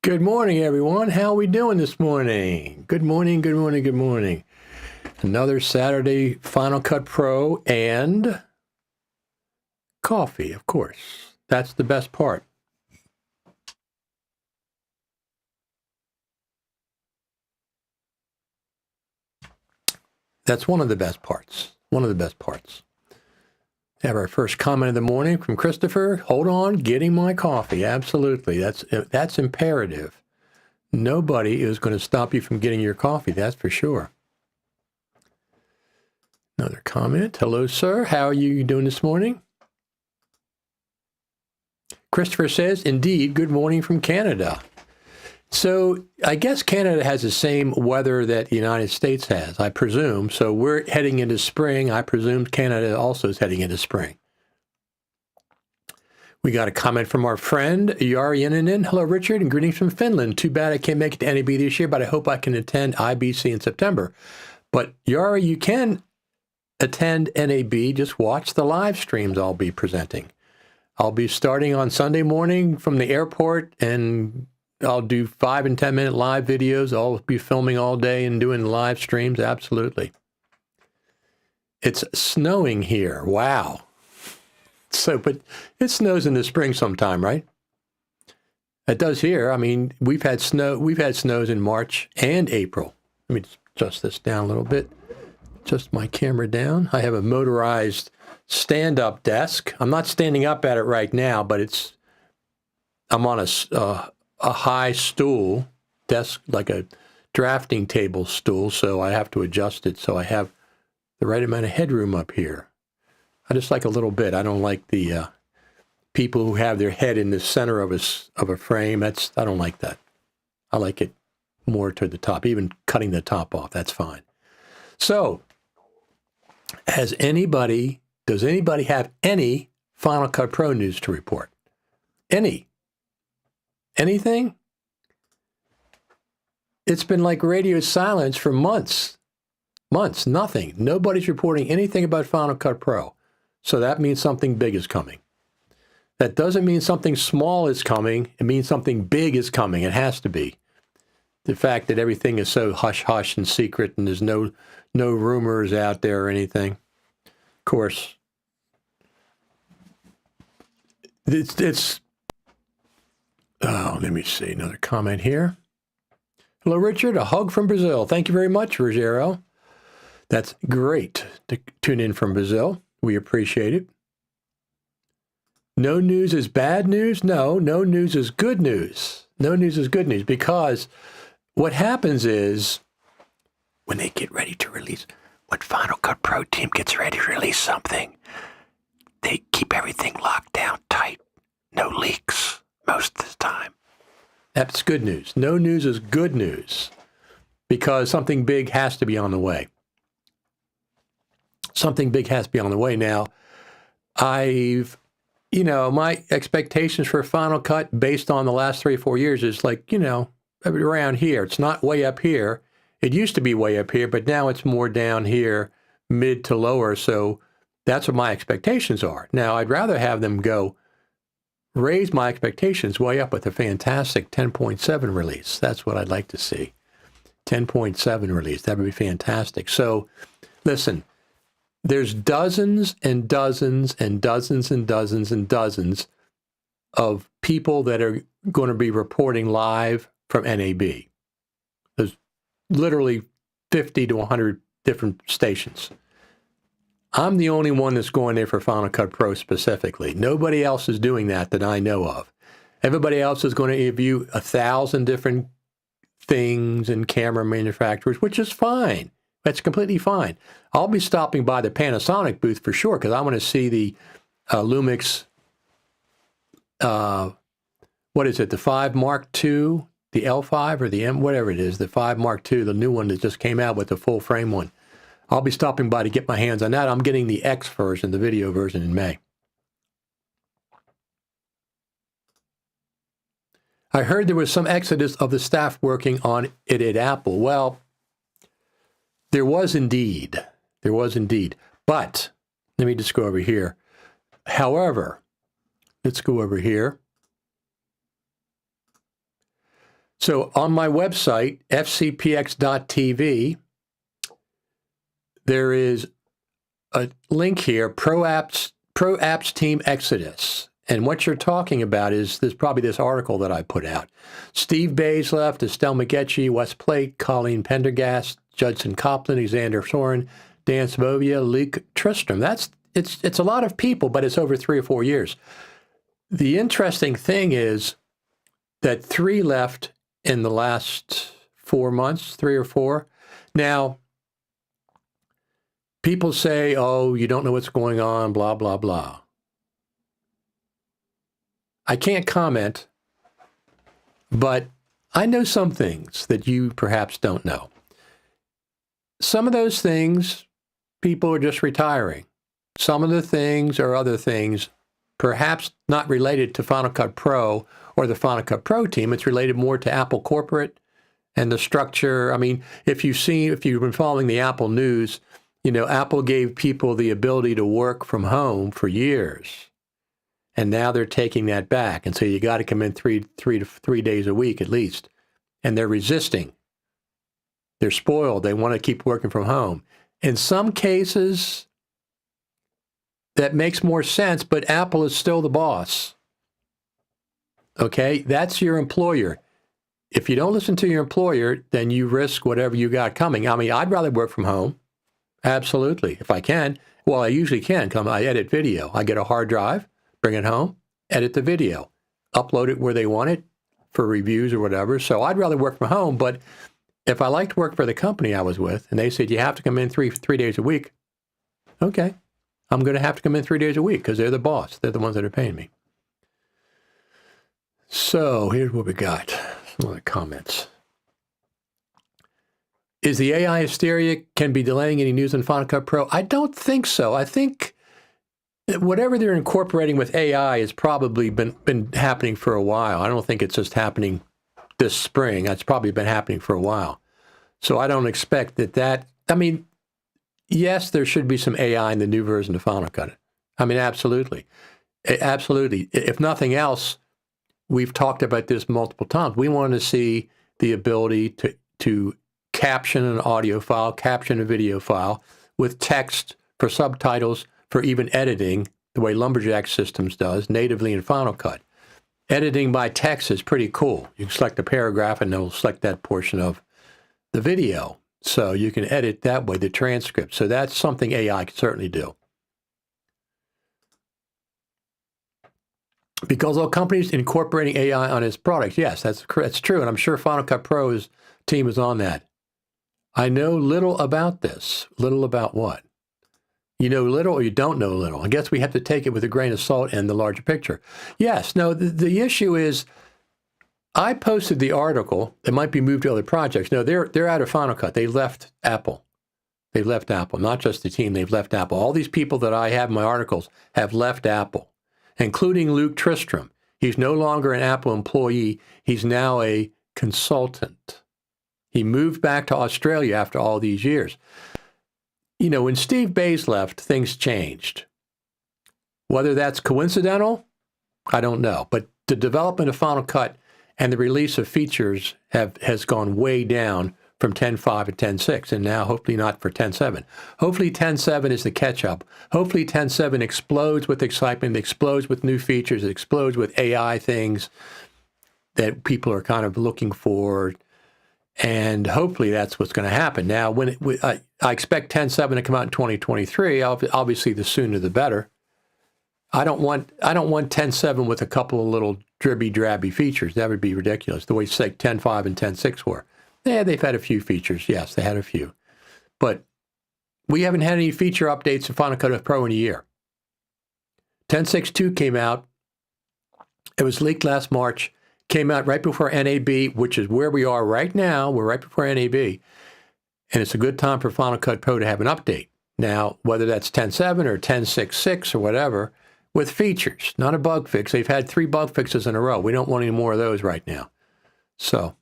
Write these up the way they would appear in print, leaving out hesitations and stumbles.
Good morning, everyone. How are we doing this morning? Good morning, good morning, good morning. Another Saturday Final Cut Pro and coffee, of course. That's the best part. That's one of the best parts. One of the best parts. Have our first comment of the morning from Christopher. Hold on, getting my coffee. Absolutely. That's imperative. Nobody is going to stop you from getting your coffee, that's for sure. Another comment. Hello, sir. How are you doing this morning? Christopher says, indeed, good morning from Canada. So I guess Canada has the same weather that the United States has, I presume. So we're heading into spring. I presume Canada also is heading into spring. We got a comment from our friend, Jari Yeninen. Hello, Richard, and greetings from Finland. Too bad I can't make it to NAB this year, but I hope I can attend IBC in September. But Jari, you can attend NAB. Just watch the live streams I'll be presenting. I'll be starting on Sunday morning from the airport, and I'll do 5 and 10 minute live videos. I'll be filming all day and doing live streams. Absolutely. It's snowing here. Wow. So, but it snows in the spring sometime, right? It does here. I mean, we've had snows in March and April. Let me just adjust this down a little bit. Adjust my camera down. I have a motorized stand-up desk. I'm not standing up at it right now, but I'm on a high stool desk, like a drafting table stool, so I have to adjust it so I have the right amount of headroom up here. I just like a little bit. I don't like the people who have their head in the center of a frame. I don't like that. I like it more to the top, even cutting the top off. That's fine. So, does anybody have any Final Cut Pro news to report? Anything? It's been like radio silence for months. Nothing. Nobody's reporting anything about Final Cut Pro. So that means something big is coming. That doesn't mean something small is coming. It means something big is coming. It has to be. The fact that everything is so hush-hush and secret and there's no rumors out there or anything. Of course, oh, let me see. Another comment here. Hello, Richard. A hug from Brazil. Thank you very much, Rogero. That's great to tune in from Brazil. We appreciate it. No news is bad news? No news is good news. No news is good news, because what happens is when they get ready to release, when Final Cut Pro team gets ready to release something, they keep everything locked down tight. No leaks most of the time. That's good news. No news is good news, because something big has to be on the way. Something big has to be on the way. Now, my expectations for Final Cut based on the last 3 or 4 years is like, around here. It's not way up here. It used to be way up here, but now it's more down here, mid to lower. So that's what my expectations are. Now, I'd rather have them raise my expectations way up with a fantastic 10.7 release. That's what I'd like to see. 10.7 release. That would be fantastic. So, listen. There's dozens and dozens and dozens and dozens and dozens of people that are going to be reporting live from NAB. There's literally 50 to 100 different stations. I'm the only one that's going there for Final Cut Pro specifically. Nobody else is doing that I know of. Everybody else is going to interview 1,000 different things and camera manufacturers, which is fine. That's completely fine. I'll be stopping by the Panasonic booth for sure, because I want to see the Lumix, what is it, the 5 Mark II, the L5 or the M, whatever it is, the 5 Mark II, the new one that just came out with the full frame one. I'll be stopping by to get my hands on that. I'm getting the X version, the video version in May. I heard there was some exodus of the staff working on it at Apple. Well, there was indeed. But let me just go over here. However, let's go over here. So on my website, fcpx.tv, there is a link here, Pro Apps Team Exodus. And what you're talking about is probably this article that I put out. Steve Bays left, Estelle McGetchie, Wes Plate, Colleen Pendergast, Judson Copland, Alexander Soren, Dan Svovia, Luke Tristram. It's a lot of people, but it's over 3 or 4 years. The interesting thing is that 3 left in the last 4 months, 3 or 4. Now, people say, oh, you don't know what's going on, blah, blah, blah. I can't comment, but I know some things that you perhaps don't know. Some of those things, people are just retiring. Some of the things are other things, perhaps not related to Final Cut Pro or the Final Cut Pro team. It's related more to Apple corporate and the structure. I mean, if you've been following the Apple news, Apple gave people the ability to work from home for years. And now they're taking that back. And so you got to come in three days a week at least. And they're resisting. They're spoiled. They want to keep working from home. In some cases, that makes more sense, but Apple is still the boss. Okay? That's your employer. If you don't listen to your employer, then you risk whatever you got coming. I mean, I'd rather work from home. Absolutely. If I can. Well, I usually can. I edit video. I get a hard drive. Bring it home, edit the video, upload it where they want it for reviews or whatever. So I'd rather work from home, but if I like to work for the company I was with and they said, you have to come in three days a week, okay, I'm going to have to come in 3 days a week because they're the boss. They're the ones that are paying me. So here's what we got. Some other comments. Is the AI hysteria can be delaying any news on Final Cut Pro? I don't think so. I think whatever they're incorporating with AI has probably been happening for a while. I don't think it's just happening this spring. It's probably been happening for a while. So I don't expect that. I mean, yes, there should be some AI in the new version of Final Cut. I mean, absolutely. Absolutely. If nothing else, we've talked about this multiple times. We want to see the ability to caption an audio file, caption a video file with text for subtitles, for even editing, the way Lumberjack Systems does, natively in Final Cut. Editing by text is pretty cool. You can select a paragraph and it'll select that portion of the video. So you can edit that way, the transcript. So that's something AI can certainly do. Because all companies incorporating AI on its products, yes, that's true. And I'm sure Final Cut Pro's team is on that. I know little about this. Little about what? You know little or you don't know little. I guess we have to take it with a grain of salt and the larger picture. Yes, no, the issue is I posted the article. It might be moved to other projects. No, they're out of Final Cut. They left Apple. They've left Apple, not just the team. They've left Apple. All these people that I have in my articles have left Apple, including Luke Tristram. He's no longer an Apple employee. He's now a consultant. He moved back to Australia after all these years. When Steve Bays left, things changed. Whether that's coincidental, I don't know. But the development of Final Cut and the release of features has gone way down from 10.5 and 10.6, and now hopefully not for 10.7. Hopefully 10.7 is the catch-up. Hopefully 10.7 explodes with excitement, explodes with new features, it explodes with AI things that people are kind of looking for. And hopefully that's what's going to happen. Now, I expect 10.7 to come out in 2023. Obviously, the sooner the better. I don't want 10.7 with a couple of little dribby-drabby features. That would be ridiculous. The way 10.5 and 10.6 were. Yeah, they've had a few features. Yes, they had a few. But we haven't had any feature updates in Final Cut Pro in a year. 10.6.2 came out. It was leaked last March. Came out right before NAB, which is where we are right now. We're right before NAB. And it's a good time for Final Cut Pro to have an update. Now, whether that's 10.7 or 10.6.6 or whatever, with features, not a bug fix. They've had 3 bug fixes in a row. We don't want any more of those right now. So,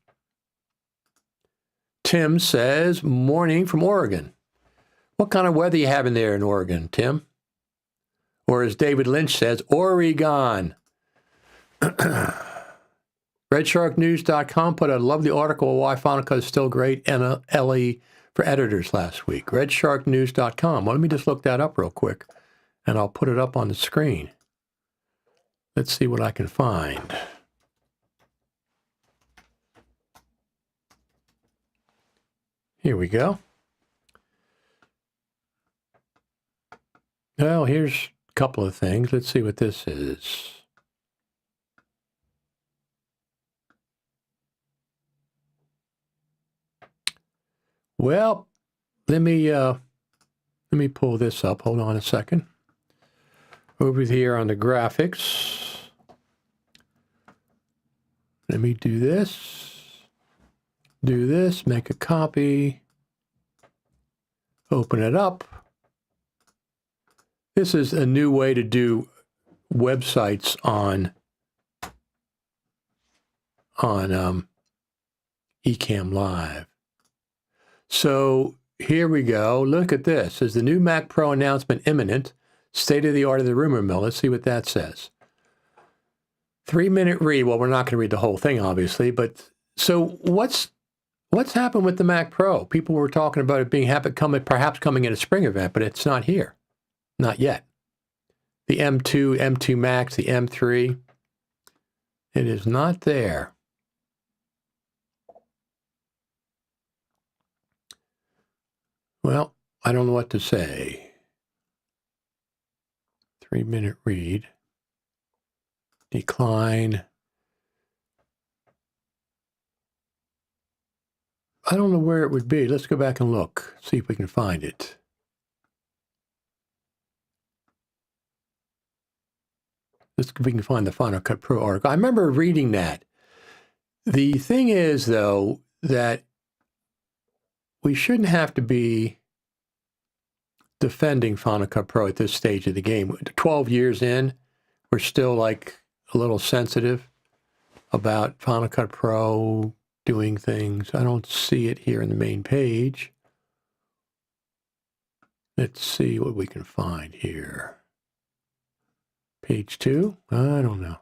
Tim says, morning from Oregon. What kind of weather you having there in Oregon, Tim? Or as David Lynch says, Oregon. RedSharkNews.com put out a lovely article on why Final Cut is still great and LE for editors last week. RedSharkNews.com. Well, let me just look that up real quick, and I'll put it up on the screen. Let's see what I can find. Here we go. Well, here's a couple of things. Let's see what this is. Well, let me pull this up. Hold on a second. Over here on the graphics. Let me do this, make a copy, open it up. This is a new way to do websites on Ecamm Live. So here we go. Look at this. Is the new Mac Pro announcement imminent? State of the art of the rumor mill. Let's see what that says. 3-minute read. Well, we're not going to read the whole thing, obviously, but so what's happened with the Mac Pro? People were talking about it being perhaps coming in a spring event, but it's not here. Not yet. The M2, M2 Max, the M3, it is not there. Well, I don't know what to say. 3-minute read. Decline. I don't know where it would be. Let's go back and look, see if we can find it. Let's see if we can find the Final Cut Pro article. I remember reading that. The thing is, though, that we shouldn't have to be defending Final Cut Pro at this stage of the game. 12 years in, we're still like a little sensitive about Final Cut Pro doing things. I don't see it here in the main page. Let's see what we can find here. Page 2? I don't know.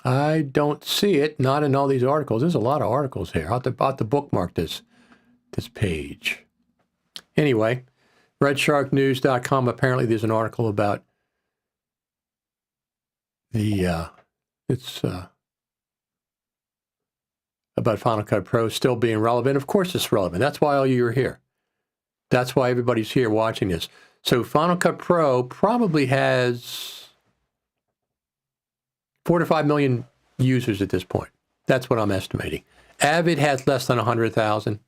I don't see it, not in all these articles. There's a lot of articles here. I'll have to bookmark this page. Anyway, RedSharkNews.com, apparently there's an article about about Final Cut Pro still being relevant. Of course it's relevant. That's why all you are here. That's why everybody's here watching this. So Final Cut Pro probably has 4 to 5 million users at this point. That's what I'm estimating. Avid has less than 100,000.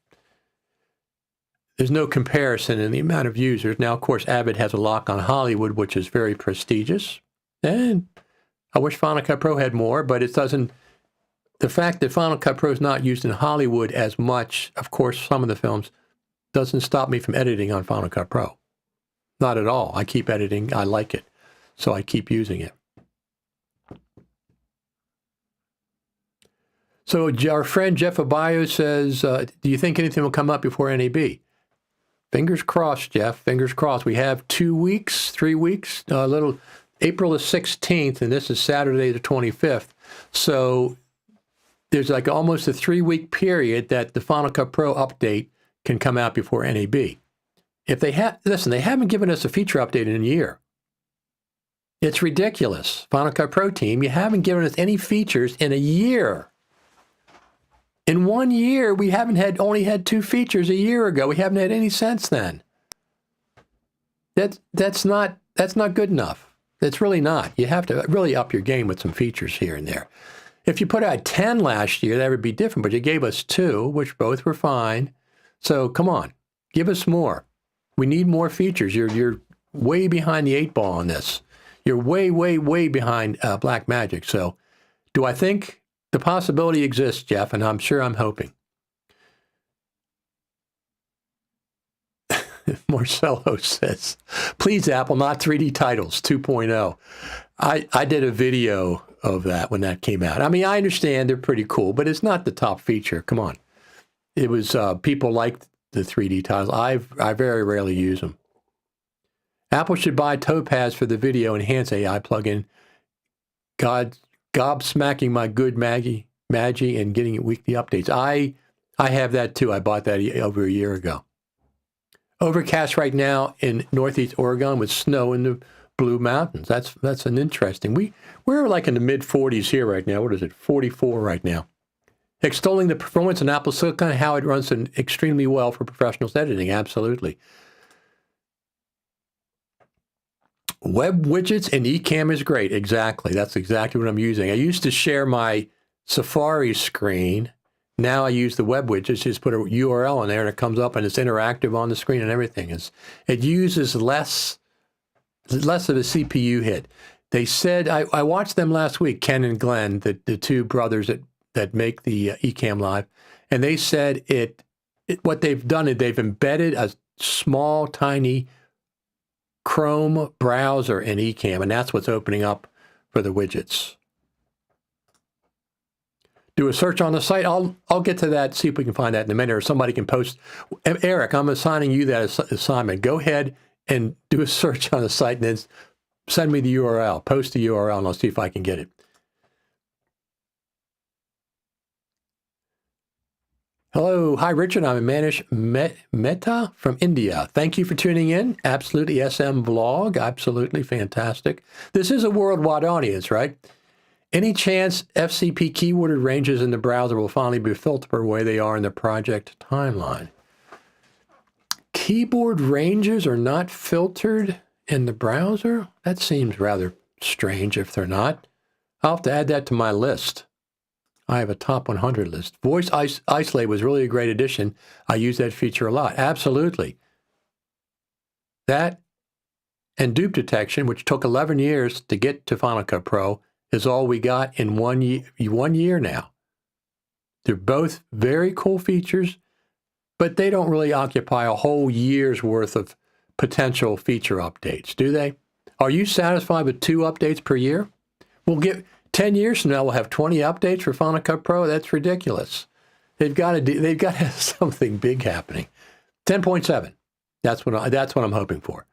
There's no comparison in the amount of users. Now, of course, Avid has a lock on Hollywood, which is very prestigious. And I wish Final Cut Pro had more, but it doesn't. The fact that Final Cut Pro is not used in Hollywood as much, of course, some of the films, doesn't stop me from editing on Final Cut Pro. Not at all. I keep editing. I like it. So I keep using it. So our friend Jeff Abayo says, do you think anything will come up before NAB? Fingers crossed, Jeff. Fingers crossed. We have 2 weeks, 3 weeks, April the 16th, and this is Saturday the 25th. So there's like almost a 3-week period that the Final Cut Pro update can come out before NAB. If they listen, they haven't given us a feature update in a year. It's ridiculous. Final Cut Pro team, you haven't given us any features in a year. In 1 year, we only had 2 features a year ago. We haven't had any since then. That's not good enough. It's really not. You have to really up your game with some features here and there. If you put out 10 last year, that would be different, but you gave us 2, which both were fine. So come on, give us more. We need more features. You're way behind the 8 ball on this. You're way, way, way behind Blackmagic. So do I think the possibility exists, Jeff? And I'm sure I'm hoping. Marcelo says, please, Apple, not 3D titles 2.0. I did a video of that when that came out. I mean, I understand they're pretty cool, but it's not the top feature. Come on. It was, people liked the 3D titles. I very rarely use them. Apple should buy Topaz for the video enhance AI plugin gobsmacking my good Maggie and getting weekly updates. I have that too. I bought that over a year ago. Overcast right now in Northeast Oregon with snow in the Blue Mountains. That's an interesting. We're like in the mid 40s here right now. What is it? 44 right now. Extolling the performance in Apple Silicon, how it runs extremely well for professionals editing. Absolutely. Web widgets and Ecamm is great. Exactly. That's exactly what I'm using. I used to share my Safari screen. Now I use the web widgets. Just put a URL in there and it comes up and it's interactive on the screen and everything. It uses less of a CPU hit. They said, I watched them last week, Ken and Glenn, the two brothers that make the Ecamm Live, and they said what they've done is they've embedded a small, tiny Chrome browser in Ecamm, and that's what's opening up for the widgets. Do a search on the site. I'll get to that, see if we can find that in a minute, or somebody can post. Eric, I'm assigning you that assignment. Go ahead and do a search on the site and then send me the URL. Post the URL and I'll see if I can get it. Hello. Hi, Richard. I'm Manish Mehta from India. Thank you for tuning in. Absolutely SM Vlog. Absolutely fantastic. This is a worldwide audience, right? Any chance FCP keyworded ranges in the browser will finally be filtered the way they are in the project timeline? Keyboard ranges are not filtered in the browser? That seems rather strange if they're not. I'll have to add that to my list. I have a top 100 list. Voice Isolate was really a great addition. I use that feature a lot. Absolutely. That and dupe detection, which took 11 years to get to Final Cut Pro, is all we got in 1 year now. They're both very cool features, but they don't really occupy a whole year's worth of potential feature updates, do they? Are you satisfied with 2 updates per year? We'll get 10 years from now, we'll have 20 updates for Final Cut Pro. That's ridiculous. They've got to have something big happening. 10.7. That's what I'm hoping for.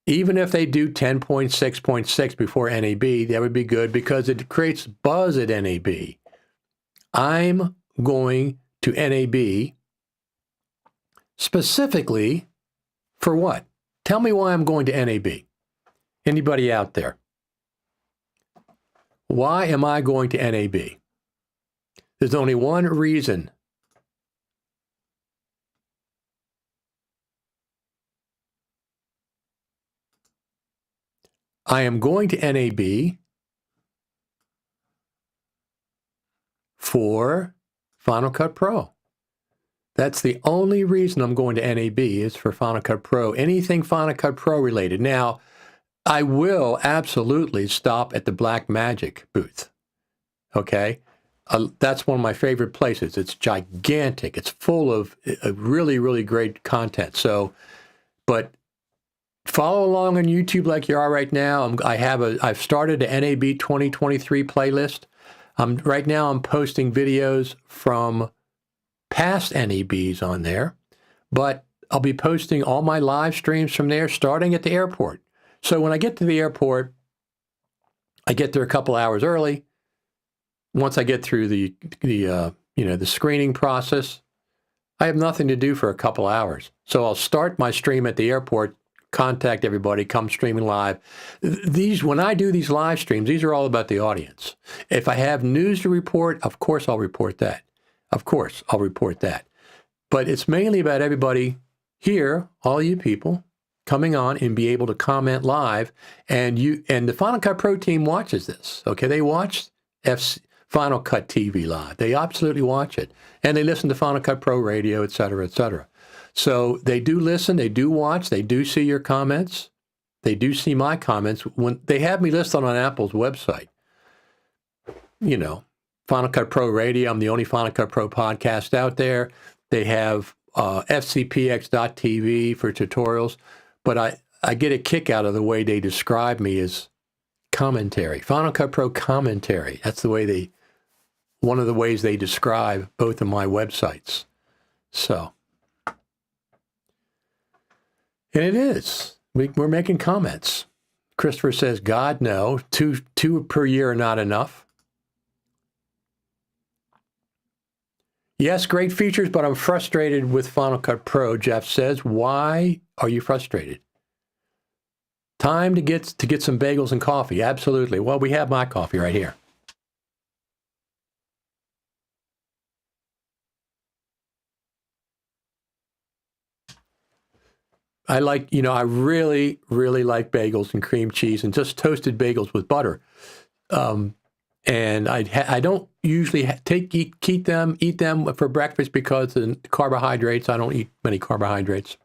Even if they do 10.6.6 before NAB, that would be good because it creates buzz at NAB. I'm going to NAB specifically for what? Tell me why I'm going to NAB. Anybody out there? Why am I going to NAB? There's only one reason. I am going to NAB for Final Cut Pro. That's the only reason I'm going to NAB is for Final Cut Pro. Anything Final Cut Pro related. Now, I will absolutely stop at the Blackmagic booth. Okay? That's one of my favorite places. It's gigantic. It's full of really, really great content. So, but follow along on YouTube like you are right now. I've started a NAB 2023 playlist. Right now I'm posting videos from past NABs on there, but I'll be posting all my live streams from there starting at the airport. So when I get to the airport, I get there a couple hours early. Once I get through the screening process, I have nothing to do for a couple hours. So I'll start my stream at the airport, contact everybody, come streaming live. When I do these live streams, these are all about the audience. If I have news to report, of course I'll report that. Of course I'll report that. But it's mainly about everybody here, all you people, coming on and be able to comment live. And the Final Cut Pro team watches this. Okay, they watch Final Cut TV live. They absolutely watch it. And they listen to Final Cut Pro radio, et cetera, et cetera. So they do listen, they do watch, they do see your comments. They do see my comments. When they have me listed on Apple's website, Final Cut Pro radio, I'm the only Final Cut Pro podcast out there. They have FCPX.tv for tutorials. But I get a kick out of the way they describe me as commentary. Final Cut Pro commentary. That's one of the ways they describe both of my websites. So, and it is. We're making comments. Christopher says, God, no. Two per year are not enough. Yes, great features, but I'm frustrated with Final Cut Pro, Jeff says. Why are you frustrated? Time to get some bagels and coffee. Absolutely. Well, we have my coffee right here. I like, I really, really like bagels and cream cheese and just toasted bagels with butter. And I don't usually eat them for breakfast because of the carbohydrates. I don't eat many carbohydrates.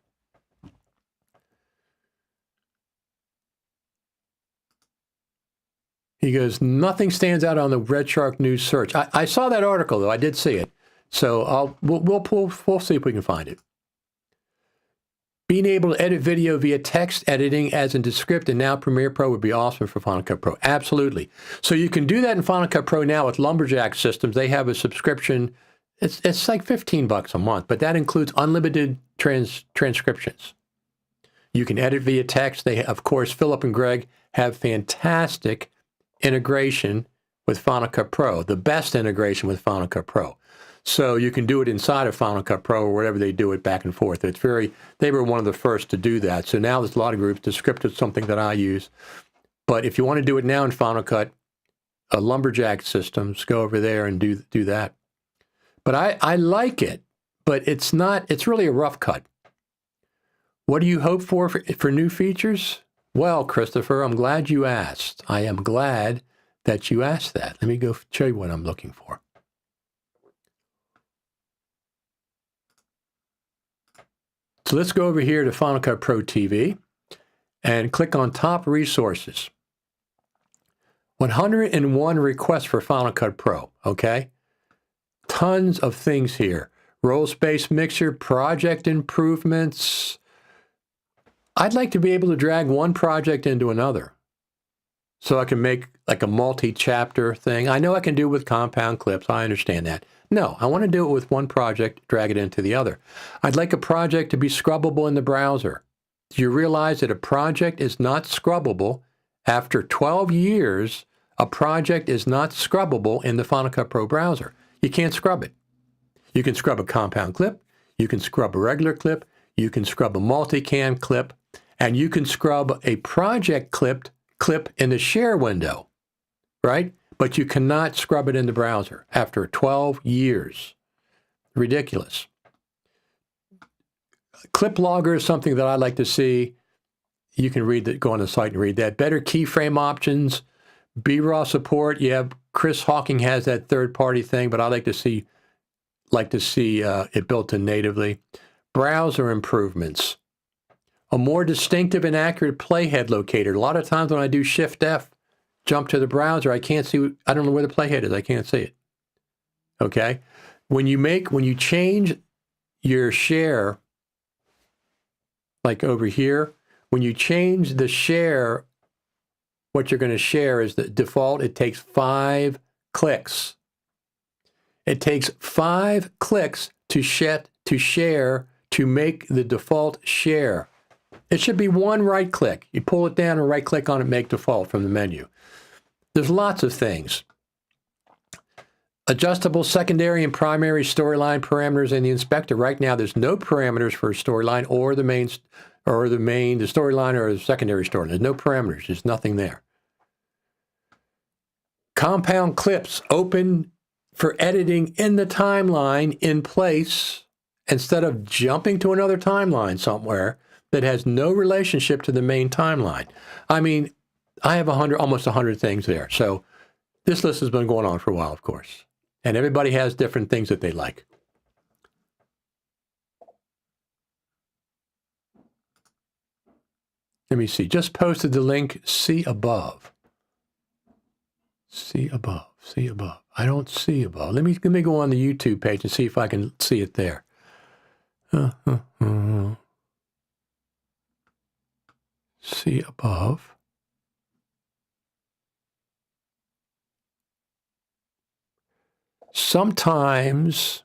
He goes, nothing stands out on the Red Shark News search. I saw that article, though. I did see it. So we'll see if we can find it. Being able to edit video via text editing as in Descript and now Premiere Pro would be awesome for Final Cut Pro. Absolutely. So you can do that in Final Cut Pro now with Lumberjack systems. They have a subscription. It's like $15 a month, but that includes unlimited transcriptions. You can edit via text. They, of course, Philip and Greg have fantastic integration with Final Cut Pro, the best integration with Final Cut Pro. So you can do it inside of Final Cut Pro or wherever they do it back and forth. They were one of the first to do that. So now there's a lot of groups. Descript is something that I use. But if you want to do it now in Final Cut, Lumberjack systems, go over there and do that. But I like it, but it's really a rough cut. What do you hope for new features? Well, Christopher, I'm glad you asked. I am glad that you asked that. Let me go show you what I'm looking for. So let's go over here to Final Cut Pro TV and click on Top Resources. 101 requests for Final Cut Pro, okay? Tons of things here. Roll space mixer, project improvements. I'd like to be able to drag one project into another so I can make like a multi-chapter thing. I know I can do it with compound clips. I understand that. No, I want to do it with one project, drag it into the other. I'd like a project to be scrubbable in the browser. Do you realize that a project is not scrubbable? After 12 years, a project is not scrubbable in the Final Cut Pro browser. You can't scrub it. You can scrub a compound clip. You can scrub a regular clip. You can scrub a multicam clip. And you can scrub a project clip in the share window, right? But you cannot scrub it in the browser after 12 years. Ridiculous. Clip logger is something that I like to see. You can read that, go on the site and read that. Better keyframe options, BRAW support. Yeah, Chris Hawking has that third-party thing, but I like to see it built in natively. Browser improvements. A more distinctive and accurate playhead locator. A lot of times when I do Shift F, jump to the browser, I can't see, I don't know where the playhead is. I can't see it. Okay? When you change your share, like over here, when you change the share, what you're going to share is the default. It takes 5 clicks. It takes 5 clicks to share to make the default share. It should be one right click. You pull it down and right click on it, make default from the menu. There's lots of things. Adjustable secondary and primary storyline parameters in the inspector. Right now, there's no parameters for a storyline or the storyline or the secondary storyline. There's no parameters. There's nothing there. Compound clips open for editing in the timeline in place instead of jumping to another timeline somewhere that has no relationship to the main timeline. I mean, I have almost 100 things there. So this list has been going on for a while, of course. And everybody has different things that they like. Let me see. Just posted the link, see above. See above, see above. I don't see above. Let me go on the YouTube page and see if I can see it there. See above. Sometimes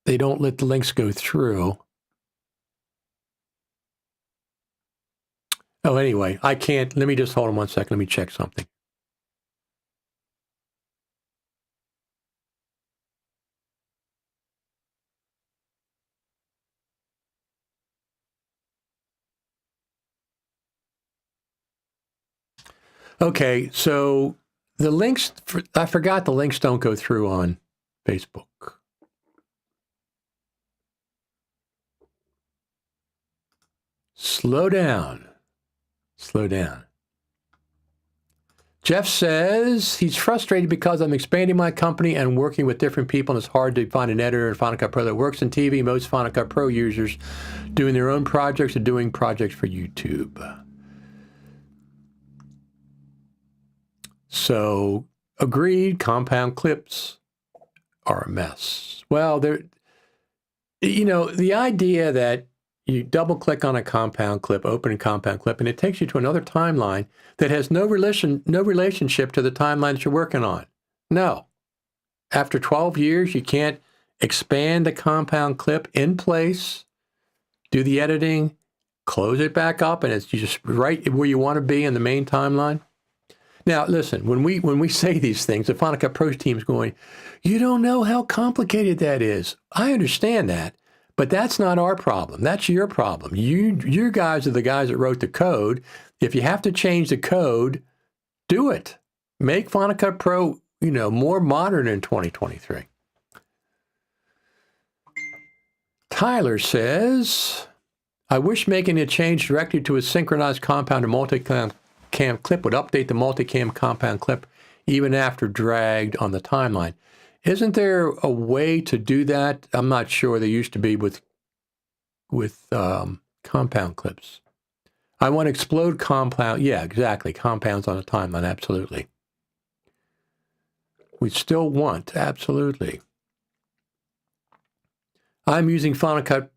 they don't let the links go through. Oh, anyway, I can't. Let me just hold on 1 second. Let me check something. Okay, so the links, I forgot the links don't go through on Facebook. Slow down. Slow down. Jeff says he's frustrated because I'm expanding my company and working with different people, and it's hard to find an editor in Final Cut Pro that works in TV. Most Final Cut Pro users doing their own projects or doing projects for YouTube. So, agreed, compound clips are a mess. Well, the idea that you double click on a compound clip, open a compound clip, and it takes you to another timeline that has no relationship to the timeline that you're working on. No. After 12 years, you can't expand the compound clip in place, do the editing, close it back up, and it's just right where you want to be in the main timeline. Now, listen, when we say these things, the Final Cut Pro team's going, you don't know how complicated that is. I understand that. But that's not our problem. That's your problem. You guys are the guys that wrote the code. If you have to change the code, do it. Make Final Cut Pro, more modern in 2023. Tyler says, I wish making a change directly to a synchronized compound or multicam clip would update the multicam compound clip even after dragged on the timeline. Isn't there a way to do that? I'm not sure. There used to be with compound clips. I want to explode compound. Yeah, exactly. Compounds on a timeline. Absolutely. We still want. Absolutely. I'm using Final Cut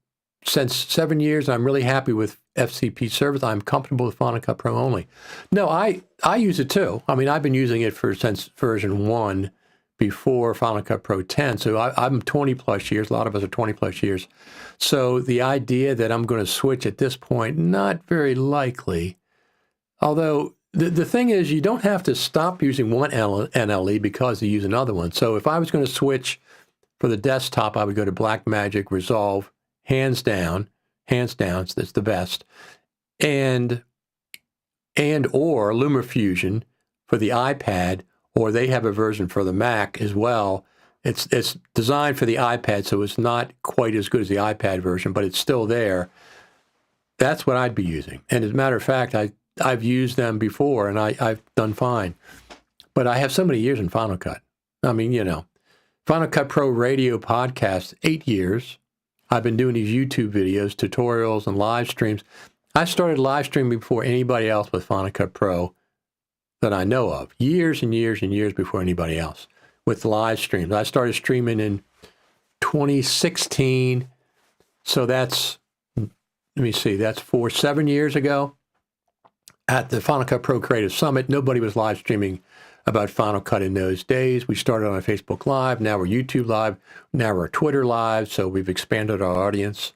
since 7 years. I'm really happy with FCP service. I'm comfortable with Final Cut Pro only. No, I use it too. I mean, I've been using it since version 1. Before Final Cut Pro 10. So I'm 20 plus years. A lot of us are 20 plus years. So the idea that I'm going to switch at this point, not very likely. Although the thing is, you don't have to stop using one NLE because you use another one. So if I was going to switch for the desktop, I would go to Blackmagic Resolve, hands down, so that's the best. And or LumaFusion for the iPad, or they have a version for the Mac as well. It's designed for the iPad, so it's not quite as good as the iPad version, but it's still there. That's what I'd be using. And as a matter of fact, I've used them before, and I've done fine. But I have so many years in Final Cut. I mean, Final Cut Pro radio podcast, 8 years. I've been doing these YouTube videos, tutorials, and live streams. I started live streaming before anybody else with Final Cut Pro that I know of, years and years and years before anybody else with live streams. I started streaming in 2016. So that's 7 years ago at the Final Cut Pro Creative Summit. Nobody was live streaming about Final Cut in those days. We started on Facebook Live. Now we're YouTube Live. Now we're Twitter Live. So we've expanded our audience.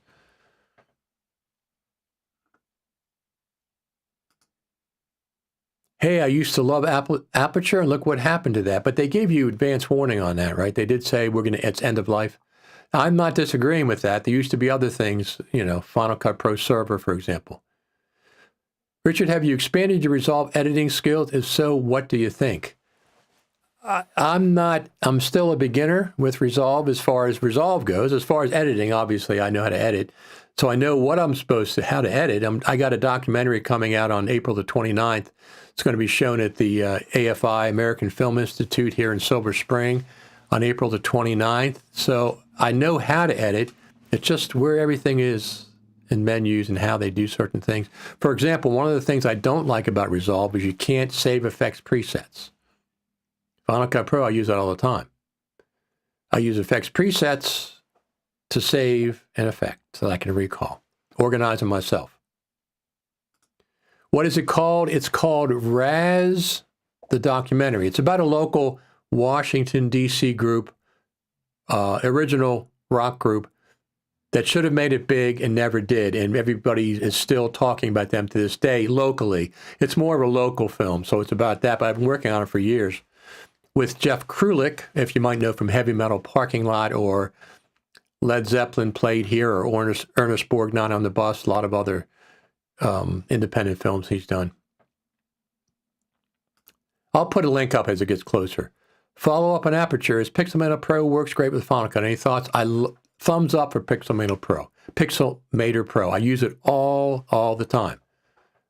Hey, I used to love Aperture, and look what happened to that. But they gave you advance warning on that, right? They did say it's end of life. I'm not disagreeing with that. There used to be other things, Final Cut Pro Server, for example. Richard, have you expanded your Resolve editing skills? If so, what do you think? I'm still a beginner with Resolve as far as Resolve goes. As far as editing, obviously, I know how to edit. So I know what I'm how to edit. I got a documentary coming out on April the 29th. It's going to be shown at the AFI, American Film Institute here in Silver Spring on April the 29th. So I know how to edit. It's just where everything is in menus and how they do certain things. For example, one of the things I don't like about Resolve is you can't save effects presets. Final Cut Pro, I use that all the time. I use effects presets to save an effect so that I can recall, organize them myself. What is it called? It's called Raz, the documentary. It's about a local Washington, D.C. group, original rock group that should have made it big and never did, and everybody is still talking about them to this day locally. It's more of a local film, so it's about that, but I've been working on it for years. With Jeff Krulik, if you might know from Heavy Metal Parking Lot, or Led Zeppelin Played Here, or Ernest Borgnine on the Bus, a lot of other independent films he's done. I'll put a link up as it gets closer. Follow up on Aperture is Pixelmator Pro works great with Final Cut. Any thoughts? Thumbs up for Pixelmator Pro. Pixelmator Pro. I use it all the time.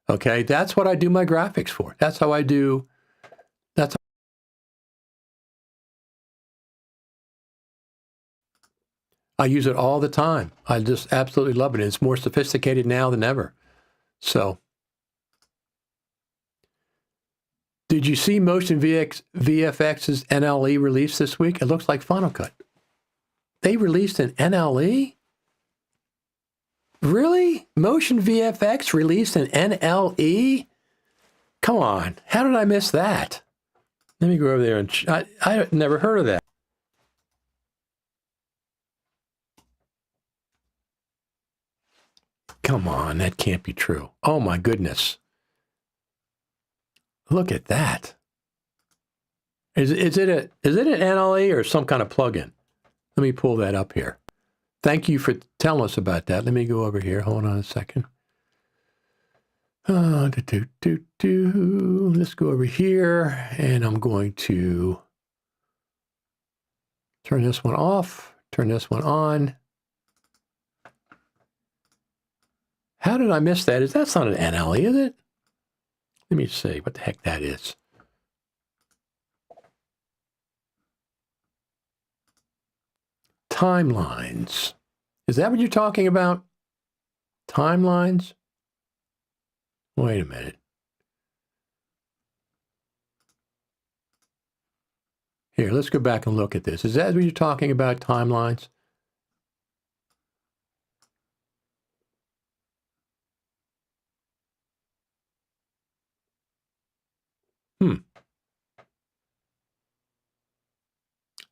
Okay, that's what I do my graphics for. That's how I do. I use it all the time. I just absolutely love it. It's more sophisticated now than ever. So, did you see Motion VFX's NLE release this week? It looks like Final Cut. They released an NLE? Really? Motion VFX released an NLE? Come on. How did I miss that? Let me go over there and I never heard of that. Come on, that can't be true. Oh my goodness. Look at that. Is it an NLE or some kind of plugin? Let me pull that up here. Thank you for telling us about that. Let me go over here. Hold on a second. Let's go over here, and I'm going to turn this one off, turn this one on. How did I miss that? That's not an NLE, is it? Let me see what the heck that is. Timelines. Is that what you're talking about? Timelines? Wait a minute. Here, let's go back and look at this. Is that what you're talking about, timelines?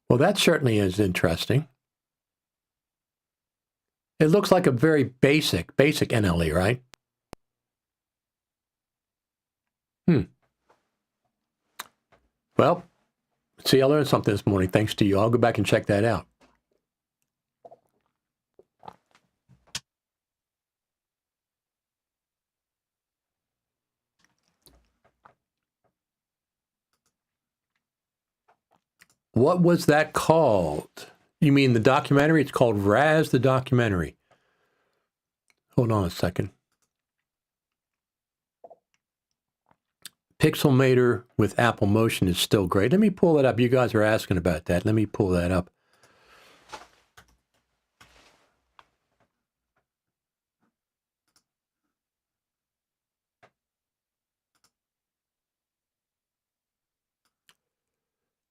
Well, that certainly is interesting. It looks like a very basic NLE, right? Well, see, I learned something this morning thanks to you. I'll go back and check that out. What was that called? You mean the documentary? It's called Raz the Documentary. Hold on a second. Pixelmator with Apple Motion is still great. Let me pull that up. You guys are asking about that. Let me pull that up.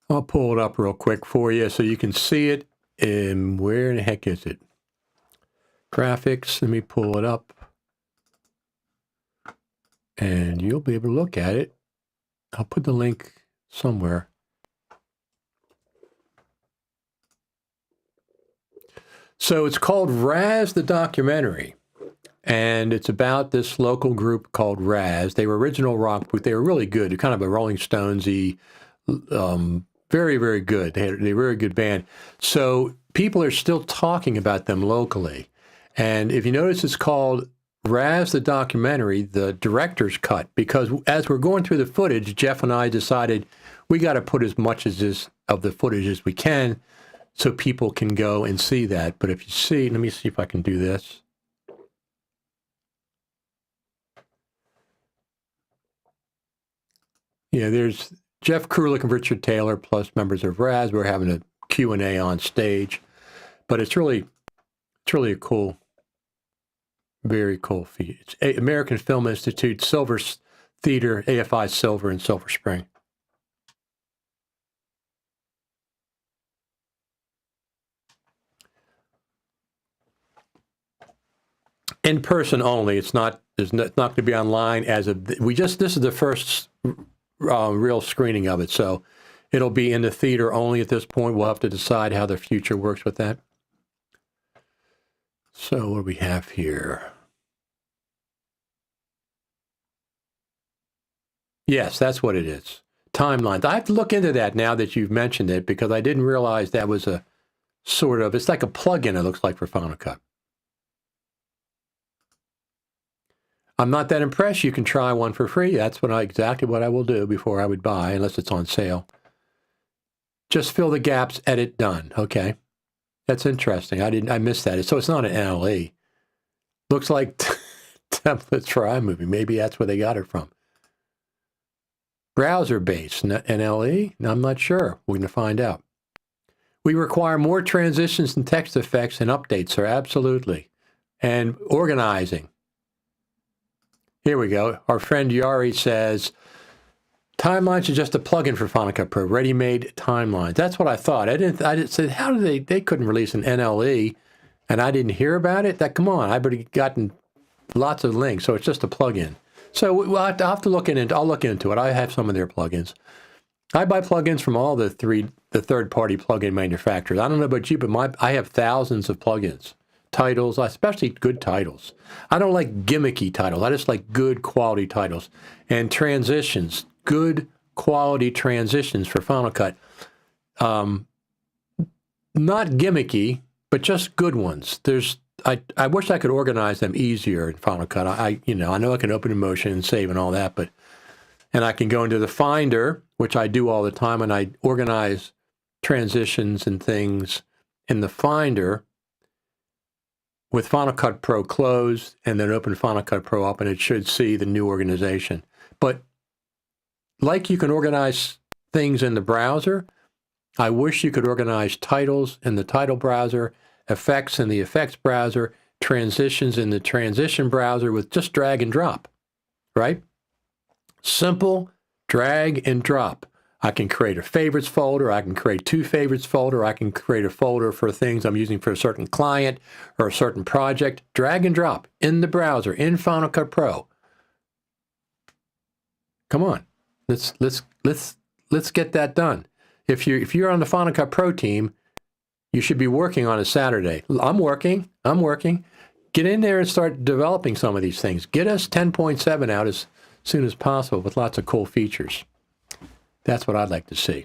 I'll pull it up real quick for you so you can see it. And where in the heck is it? Graphics. Let me pull it up. And you'll be able to look at it. I'll put the link somewhere. So it's called Raz the Documentary. And it's about this local group called Raz. They were original rock, but they were really good. They're kind of a Rolling Stonesy, very, very good. They were a very good band. So people are still talking about them locally. And if you notice, it's called Raz the Documentary, the director's cut, because as we're going through the footage, Jeff and I decided we got to put as much of the footage as we can so people can go and see that. But if you see, let me see if I can do this. Yeah, there's Jeff Krulik and Richard Taylor plus members of Raz. We're having a Q&A on stage, but it's really a cool, very cool feat. It's American Film Institute, Silver Theater, AFI Silver in Silver Spring. In person only. It's not going to be online as of this is the first real screening of it, so it'll be in the theater only at this point. We'll have to decide how the future works with that. So what do we have here? Yes, that's what it is. Timelines. I have to look into that now that you've mentioned it, because I didn't realize that was a sort of, it's like a plugin, it looks like, for Final Cut. I'm not that impressed. You can try one for free. That's exactly what I will do before I would buy, unless it's on sale. Just fill the gaps, edit, done. Okay. That's interesting. I missed that. So it's not an NLE. Looks like templates for iMovie. Maybe that's where they got it from. Browser-based NLE? I'm not sure. We're going to find out. We require more transitions and text effects and updates, sir. Absolutely. And organizing. Here we go. Our friend Yari says, timelines are just a plugin for Final Cut Pro, ready-made timelines. That's what I thought. I didn't say, how did they couldn't release an NLE and I didn't hear about it? Come on, I've already gotten lots of links, so it's just a plugin. So I'll have to look into I'll look into it. I have some of their plugins. I buy plugins from all the third-party plugin manufacturers. I don't know about you, but I have thousands of plugins. Titles, especially good titles. I don't like gimmicky titles. I just like good quality titles. And transitions, good quality transitions for Final Cut. Not gimmicky, but just good ones. I wish I could organize them easier in Final Cut. I know I can open in Motion and save and all that, and I can go into the Finder, which I do all the time, and I organize transitions and things in the Finder with Final Cut Pro closed, and then open Final Cut Pro up, and it should see the new organization. But like you can organize things in the browser, I wish you could organize titles in the title browser, effects in the effects browser, transitions in the transition browser with just drag and drop, right? Simple drag and drop. I can create a favorites folder. I can create two favorites folder. I can create a folder for things I'm using for a certain client or a certain project. Drag and drop in the browser in Final Cut Pro. Come on, let's get that done. If you're on the Final Cut Pro team, you should be working on a Saturday. I'm working. Get in there and start developing some of these things. Get us 10.7 out as soon as possible with lots of cool features. That's what I'd like to see.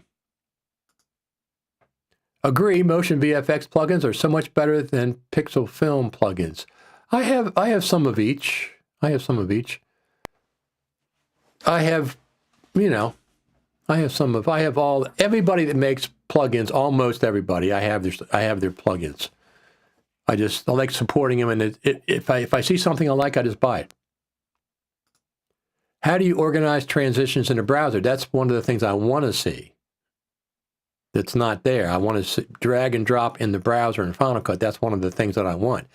Agree, motion VFX plugins are so much better than pixel film plugins. I have some of each. I have some of, everybody that makes plugins, almost everybody, I have their plugins. I like supporting them, and if I see something I like, I just buy it. How do you organize transitions in a browser? That's one of the things I want to see. That's not there. I want to drag and drop in the browser in Final Cut. That's one of the things that I want.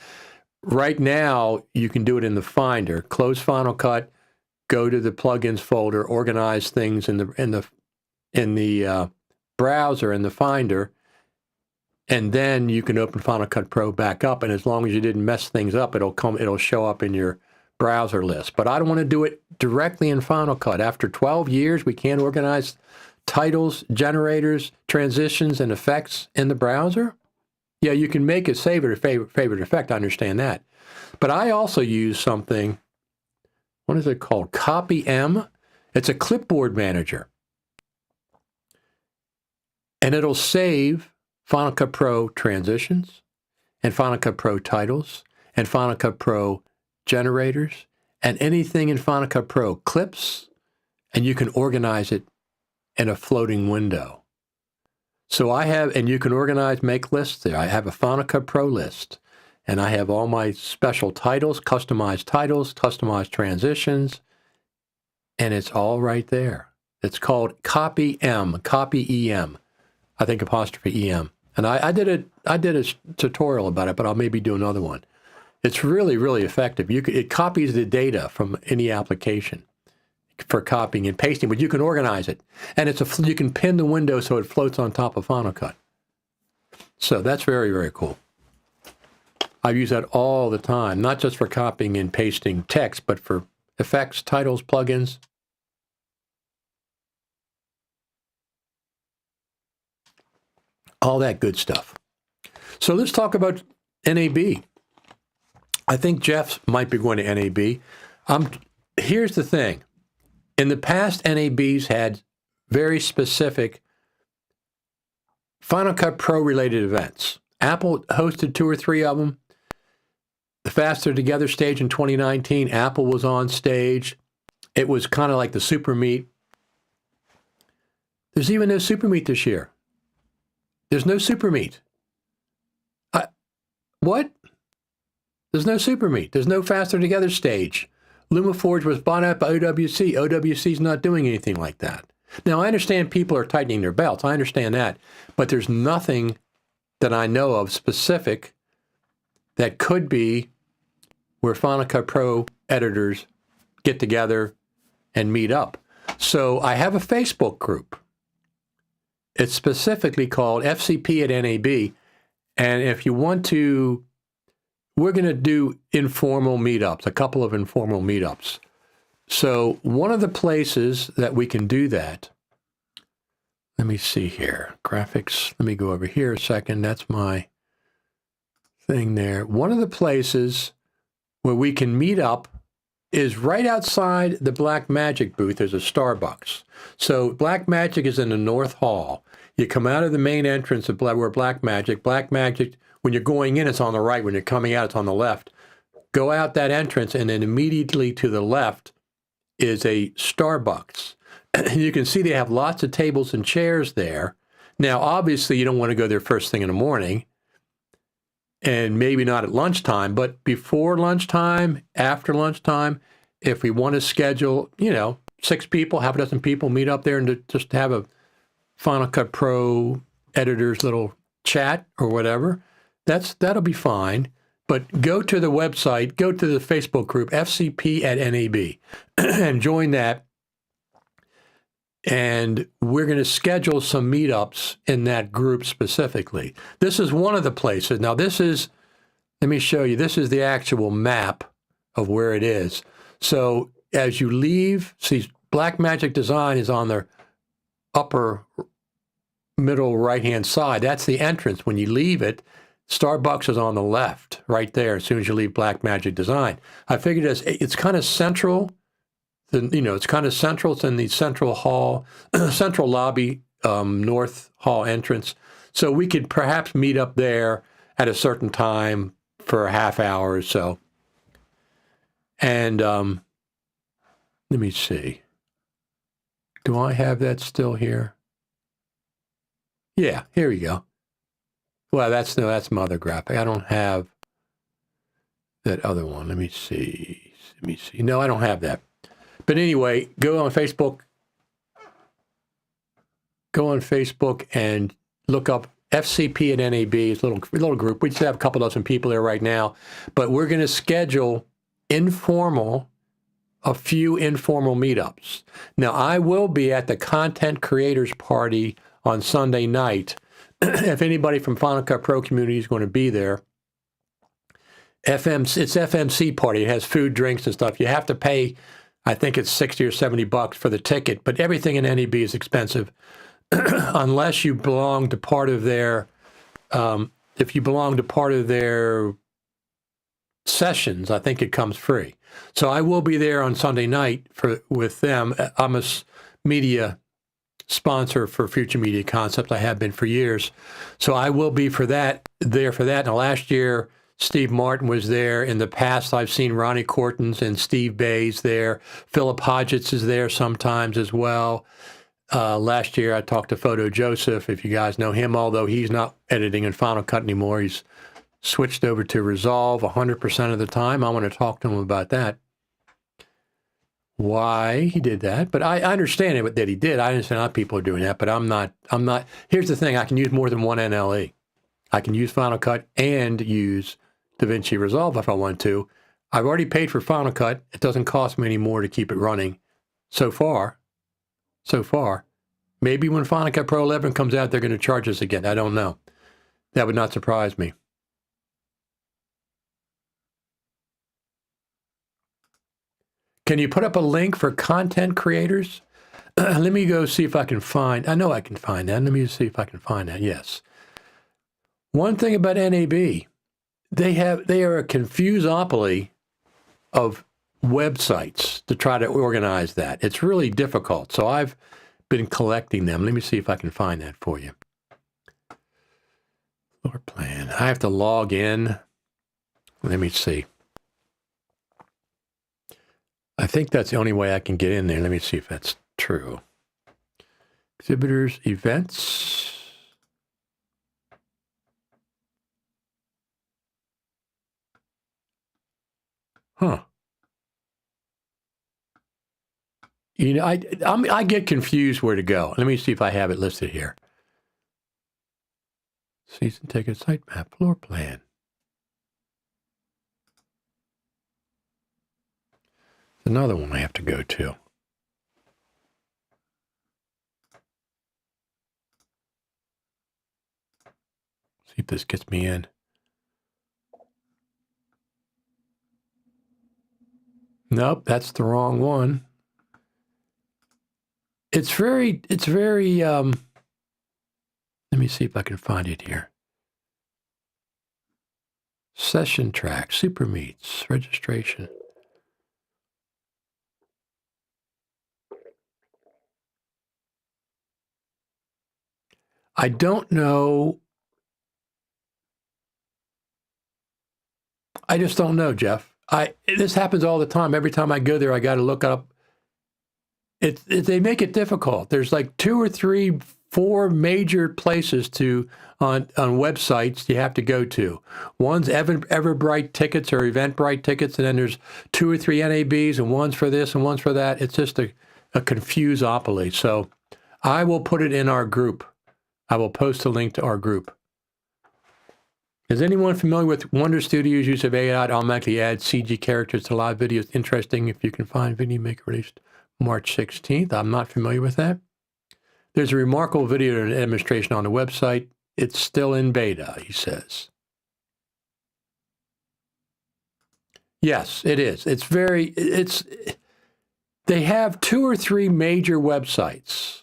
Right now, you can do it in the Finder. Close Final Cut, go to the plugins folder, organize things in the browser in the Finder, and then you can open Final Cut Pro back up. And as long as you didn't mess things up, it'll show up in your browser list. But I don't want to do it directly in Final Cut. After 12 years, we can't organize titles, generators, transitions, and effects in the browser. Yeah, you can make a favorite effect. I understand that. But I also use something, what is it called? Copy M. It's a clipboard manager. And it'll save Final Cut Pro transitions and Final Cut Pro titles and Final Cut Pro generators and anything in Final Cut Pro clips, and you can organize it in a floating window. So and you can make lists there. I have a Final Cut Pro list, and I have all my special titles, customized transitions, and it's all right there. It's called Copy M, Copy EM, I think apostrophe EM. And I did a tutorial about it, but I'll maybe do another one. It's really, really effective. It copies the data from any application for copying and pasting, but you can organize it. And you can pin the window so it floats on top of Final Cut. So that's very, very cool. I use that all the time, not just for copying and pasting text, but for effects, titles, plugins. All that good stuff. So let's talk about NAB. I think Jeff might be going to NAB. Here's the thing. In the past, NABs had very specific Final Cut Pro related events. Apple hosted 2 or 3 of them. The Faster Together stage in 2019, Apple was on stage. It was kind of like the Super Meet. There's even no Super Meet this year. There's no Super Meet. What? There's no Super Meet. There's no Faster Together stage. LumaForge was bought out by OWC. OWC's not doing anything like that. Now, I understand people are tightening their belts. I understand that. But there's nothing that I know of specific that could be where Final Cut Pro editors get together and meet up. So I have a Facebook group. It's specifically called FCP at NAB. And if you want to, we're going to do informal meetups, a couple of informal meetups. So one of the places that we can do that, let me see here, graphics, let me go over here a second. That's my thing there. One of the places where we can meet up is right outside the Black Magic booth. There's a Starbucks. So Black Magic is in the North Hall. You come out of the main entrance of where Black Magic, when you're going in, it's on the right. When you're coming out, it's on the left. Go out that entrance, and then immediately to the left is a Starbucks. You can see they have lots of tables and chairs there. Now, obviously, you don't want to go there first thing in the morning, and maybe not at lunchtime, but before lunchtime, after lunchtime, if we want to schedule, 6 people, half a dozen people meet up there and to just have a Final Cut Pro editor's little chat or whatever, that'll be fine. But go to the website, go to the Facebook group, FCP at NAB, and join that. And we're going to schedule some meetups in that group specifically. This is one of the places. Now, let me show you, this is the actual map of where it is. So as you leave, see, Black Magic Design is on the upper middle right-hand side. That's the entrance. When you leave it, Starbucks is on the left, right there, as soon as you leave Black Magic Design. I figured it's kind of central. It's kind of central. It's in the central hall, central lobby, North Hall entrance. So we could perhaps meet up there at a certain time for a half hour or so. And let me see. Do I have that still here? Yeah, here we go. Well, that's my other graphic. I don't have that other one. Let me see. No, I don't have that. But anyway, go on Facebook. Go on Facebook and look up FCP at NAB. It's a little group. We just have a couple dozen people there right now. But we're going to schedule a few informal meetups. Now, I will be at the Content Creators Party on Sunday night. If anybody from Final Cut Pro community is going to be there, it's FMC party. It has food, drinks, and stuff. You have to pay, I think it's $60 or $70 for the ticket, but everything in NAB is expensive unless you belong to part of their, if you belong to part of their sessions, I think it comes free. So I will be there on Sunday night with them. I'm a media sponsor for Future Media Concepts. I have been for years. So I will be there for that. Now, last year, Steve Martin was there. In the past, I've seen Ronnie Cortons and Steve Bays there. Philip Hodgetts is there sometimes as well. Last year, I talked to Photo Joseph, if you guys know him, although he's not editing in Final Cut anymore. He's switched over to Resolve 100% of the time. I want to talk to him about that. Why he did that, but I understand it that he did. I understand how people are doing that, but I'm not. Here's the thing: I can use more than one NLE. I can use Final Cut and use DaVinci Resolve if I want to. I've already paid for Final Cut. It doesn't cost me any more to keep it running. So far. Maybe when Final Cut Pro 11 comes out, they're going to charge us again. I don't know. That would not surprise me. Can you put up a link for content creators? Let me go see if I can find. I know I can find that. Let me see if I can find that. Yes. One thing about NAB, they are a confusopoly of websites to try to organize that. It's really difficult. So I've been collecting them. Let me see if I can find that for you. Floor plan. I have to log in. Let me see. I think that's the only way I can get in there. Let me see if that's true. Exhibitors, events. Huh. You know, I get confused where to go. Let me see if I have it listed here. Season ticket, site map, floor plan. Another one I have to go to. See if this gets me in. Nope, that's the wrong one. It's very, let me see if I can find it here. Session track, super meets, registration. I don't know. I just don't know, Jeff. This happens all the time. Every time I go there, I got to look up. They make it difficult. There's like 2 or 3, 4 major places on websites you have to go to. One's Everbright tickets or Eventbrite tickets, and then there's 2 or 3 NABs, and one's for this and one's for that. It's just a confusopoly. So I will put it in our group. I will post a link to our group. Is anyone familiar with Wonder Studio's use of AI to automatically add CG characters to live videos? Interesting if you can find Video Maker released March 16th. I'm not familiar with that. There's a remarkable video demonstration on the website. It's still in beta, he says. Yes, it is. They have 2 or 3 major websites.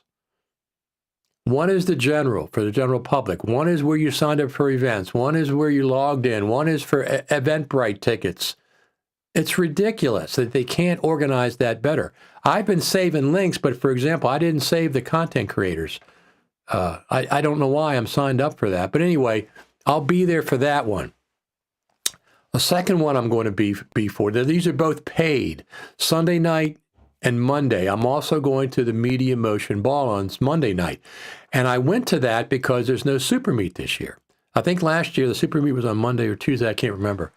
One is the general, for the general public. One is where you signed up for events. One is where you logged in. One is for Eventbrite tickets. It's ridiculous that they can't organize that better. I've been saving links, but for example, I didn't save the content creators. I don't know why I'm signed up for that. But anyway, I'll be there for that one. The second one I'm going to be for. These are both paid. Sunday night and Monday. I'm also going to the Media Motion Ball on Monday night. And I went to that because there's no Super Meet this year. I think last year the Super Meet was on Monday or Tuesday. I can't remember.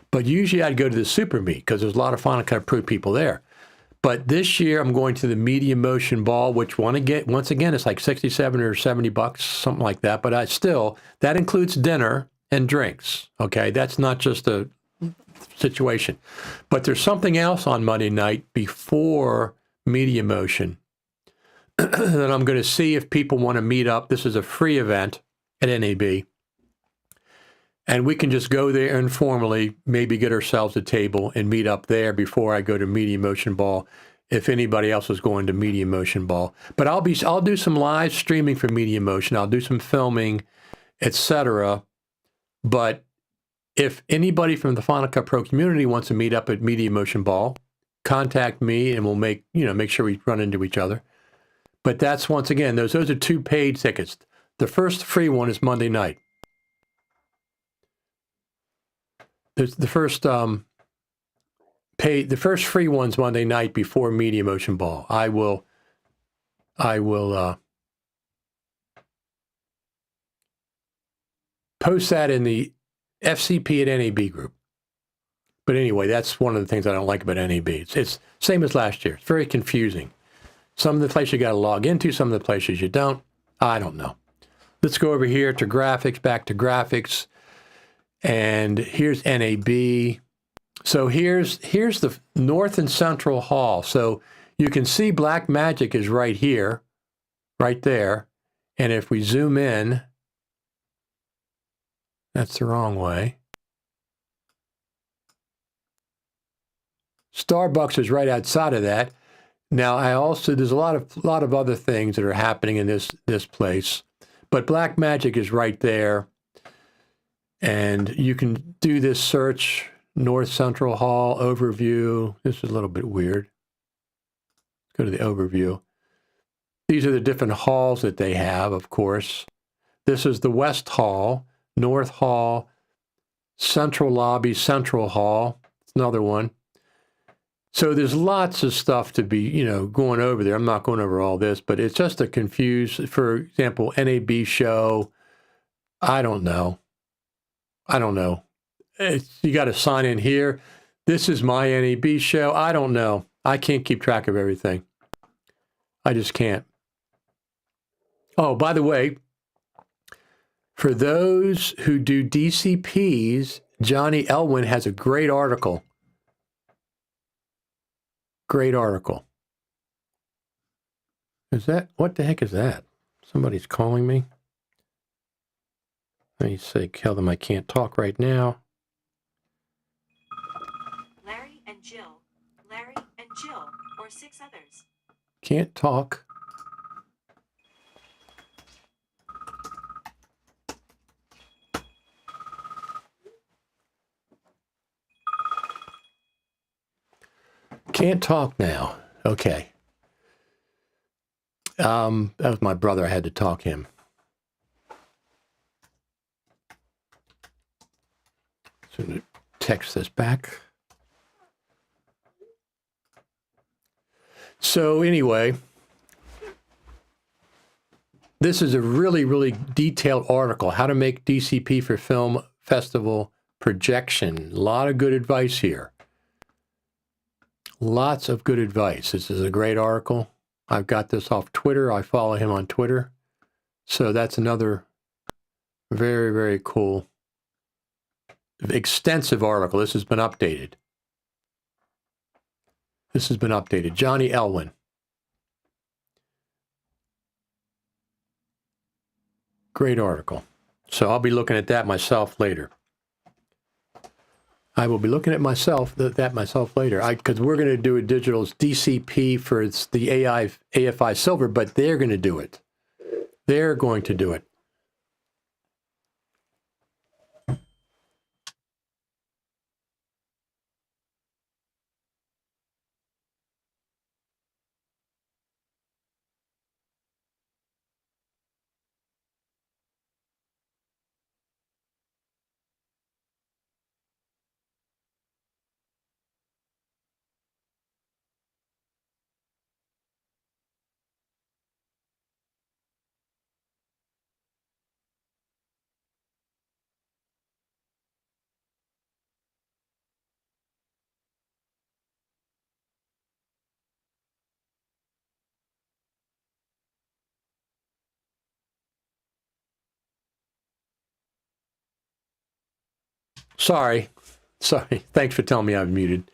But usually I'd go to the Super Meet because there's a lot of Final Cut Pro people there. But this year I'm going to the Media Motion Ball, which once again, it's like 67 or 70 bucks, something like that. But that includes dinner and drinks. Okay, that's not just a situation. But there's something else on Monday night before Media Motion that I'm going to see if people want to meet up. This is a free event at NAB. And we can just go there informally, maybe get ourselves a table and meet up there before I go to Media Motion Ball, if anybody else is going to Media Motion Ball. But I'll do some live streaming for Media Motion. I'll do some filming, etc. But if anybody from the Final Cut Pro community wants to meet up at Media Motion Ball, contact me and we'll make sure we run into each other. But that's, once again, those are 2 paid tickets. The first free one is Monday night. There's the first free one's Monday night before Media Motion Ball. I will post that in the FCP at NAB group. But anyway, that's one of the things I don't like about NAB. It's same as last year. It's very confusing. Some of the places you got to log into, some of the places you don't. I don't know. Let's go over here to graphics, back to graphics. And here's NAB. So here's the North and Central Hall. So you can see Blackmagic is right here, right there. And if we zoom in, that's the wrong way. Starbucks is right outside of that. Now, there's a lot of other things that are happening in this place, but Blackmagic is right there, and you can do this search, North Central Hall, overview. This is a little bit weird. Let's go to the overview. These are the different halls that they have, of course. This is the West Hall, North Hall, Central Lobby, Central Hall. It's another one. So there's lots of stuff to be, going over there. I'm not going over all this, but it's just to confuse. For example, NAB show. I don't know. You got to sign in here. This is my NAB show. I don't know. I can't keep track of everything. I just can't. Oh, by the way, for those who do DCPs, Johnny Elwin has a great article. Great article. What the heck is that? Somebody's calling me. Let me say, tell them I can't talk right now. Larry and Jill, or 6 others. Can't talk. Can't talk now. Okay. That was my brother. I had to talk him. So I'm going to text this back. So anyway, this is a really, really detailed article, how to make DCP for film festival projection. A lot of good advice here. Lots of good advice. This is a great article. I've got this off Twitter. I follow him on Twitter. So that's another very, very cool, extensive article. This has been updated. Johnny Elwin. Great article. So I'll be looking at that myself later. I will be looking at that myself later. Because we're going to do a digital DCP for the AFI Silver, but they're going to do it. They're going to do it. Sorry. Thanks for telling me I'm muted.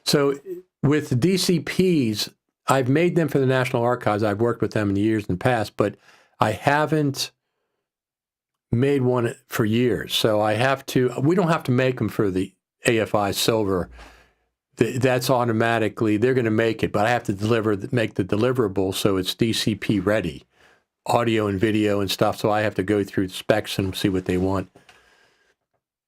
So with DCPs, I've made them for the National Archives. I've worked with them in the years in the past, but I haven't made one for years. So we don't have to make them for the AFI Silver. That's automatically, they're going to make it, but I have to make the deliverable so it's DCP ready, audio and video and stuff. So I have to go through the specs and see what they want.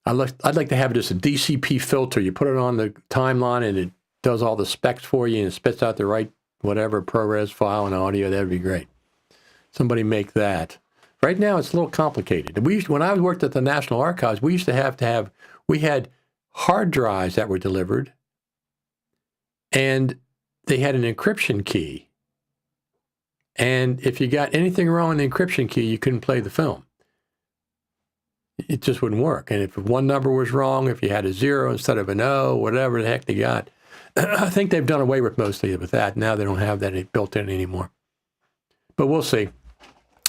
I'd like to have just a DCP filter. You put it on the timeline and it does all the specs for you and it spits out the right whatever ProRes file and audio. That would be great. Somebody make that. Right now it's a little complicated. When I worked at the National Archives, we used to we had hard drives that were delivered and they had an encryption key. And if you got anything wrong with the encryption key, you couldn't play the film. It just wouldn't work. And if one number was wrong, if you had a 0 instead of an O, whatever the heck they got, I think they've done away with mostly with that. Now they don't have that built in anymore. But we'll see.